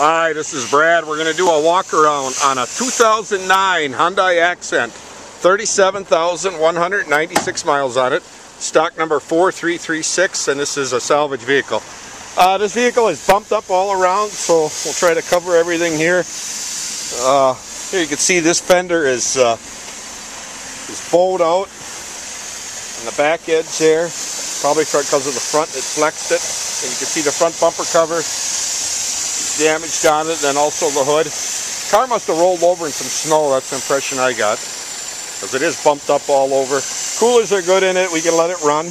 Hi, this is Brad. We're going to do a walk around on a 2009 Hyundai Accent. 37,196 miles on it. Stock number 4336, and this is a salvage vehicle. This vehicle is bumped up all around, so we'll try to cover everything here. Here you can see this fender is bowed out on the back edge there. Probably because of the front, it flexed it. And you can see the front bumper cover damaged on it, and also the hood. Car must have rolled over in some snow. That's the impression I got, because it is bumped up all over. Coolers are good in it. We can let it run.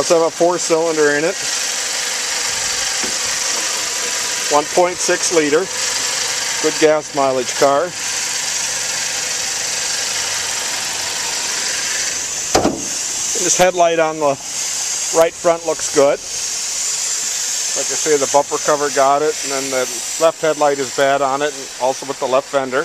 Let's have a 4-cylinder in it. 1.6 liter. Good gas mileage car. And this headlight on the right front looks good. Like I say, the bumper cover got it, and then the left headlight is bad on it, and also with the left fender.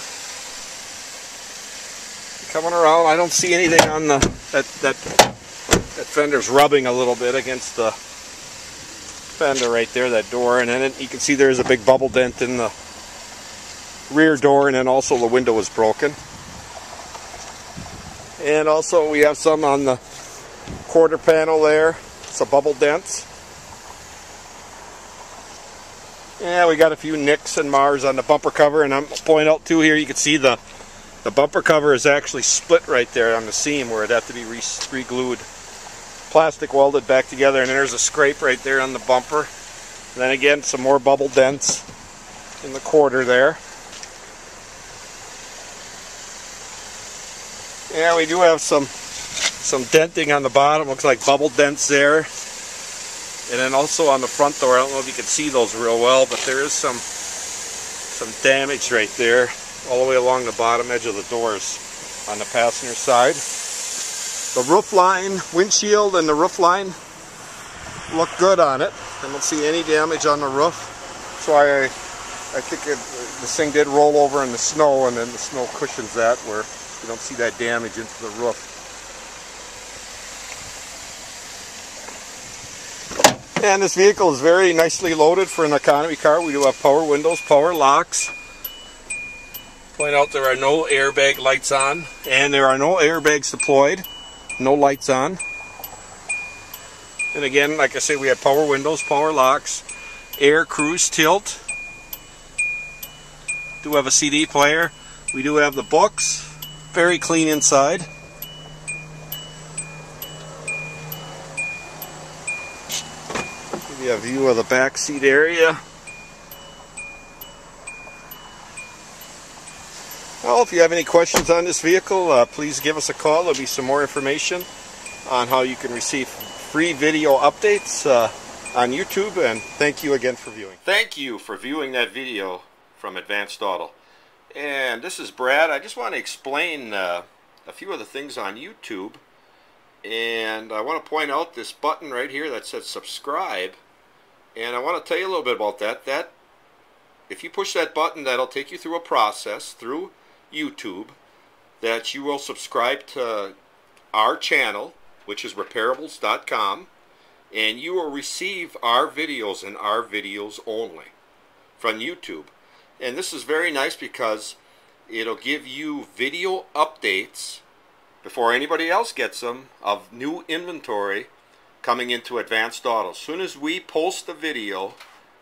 Coming around, I don't see anything on the that fender's rubbing a little bit against the fender right there, that door, and then you can see there's a big bubble dent in the rear door, and then also the window is broken. And also we have some on the quarter panel there, some bubble dents. Yeah, we got a few nicks and mars on the bumper cover, and I'm going to point out too here, you can see the bumper cover is actually split right there on the seam where it'd have to be re-glued. Plastic welded back together, and there's a scrape right there on the bumper. And then again, some more bubble dents in the quarter there. Yeah, we do have some denting on the bottom, looks like bubble dents there. And then also on the front door, I don't know if you can see those real well, but there is some damage right there, all the way along the bottom edge of the doors on the passenger side. The roof line, windshield and the roof line look good on it. I don't see any damage on the roof. That's why I think this thing did roll over in the snow, and then the snow cushions that, where you don't see that damage into the roof. And this vehicle is very nicely loaded for an economy car. We do have power windows, power locks. Point out there are no airbag lights on, and there are no airbags deployed. No lights on. And again, like I say, we have power windows, power locks, air cruise tilt. Do have a CD player. We do have the books. Very clean inside. Give you a view of the back seat area. Well, if you have any questions on this vehicle, please give us a call. There'll be some more information on how you can receive free video updates on YouTube, and thank you again for viewing. Thank you for viewing that video from Advanced Auto. And this is Brad. I just want to explain a few of the things on YouTube, and I want to point out this button right here that says subscribe, and I want to tell you a little bit about that. If you push that button, that'll take you through a process through YouTube that you will subscribe to our channel, which is Repairables.com, and you will receive our videos and our videos only from YouTube. And this is very nice because it'll give you video updates before anybody else gets them of new inventory coming into Advanced Auto. As soon as we post a video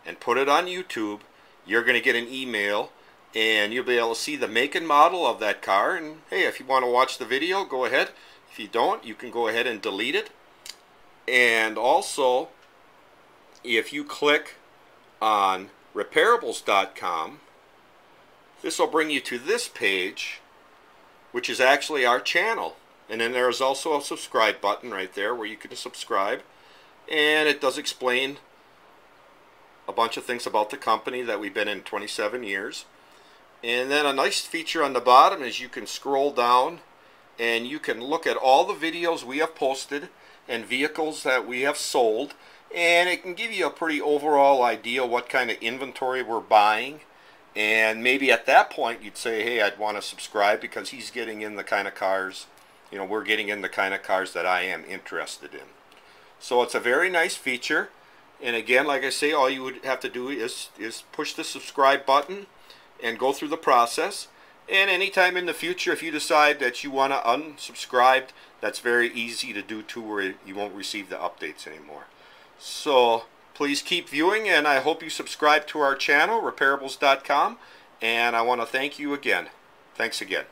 and put it on YouTube, you're going to get an email, and you'll be able to see the make and model of that car. And hey, if you want to watch the video, go ahead. If you don't, you can go ahead and delete it. And also, if you click on Repairables.com, this will bring you to this page, which is actually our channel. And then there is also a subscribe button right there where you can subscribe. And it does explain a bunch of things about the company that we've been in 27 years. And then a nice feature on the bottom is you can scroll down and you can look at all the videos we have posted and vehicles that we have sold, and it can give you a pretty overall idea what kind of inventory we're buying. And maybe at that point you'd say, hey, I'd want to subscribe because he's getting in the kind of cars, we're getting in the kind of cars that I am interested in. So it's a very nice feature. And again, like I say, all you would have to do is push the subscribe button and go through the process. And anytime in the future, if you decide that you want to unsubscribe, that's very easy to do too, where you won't receive the updates anymore. So please keep viewing, and I hope you subscribe to our channel, Repairables.com. And I want to thank you again. Thanks again.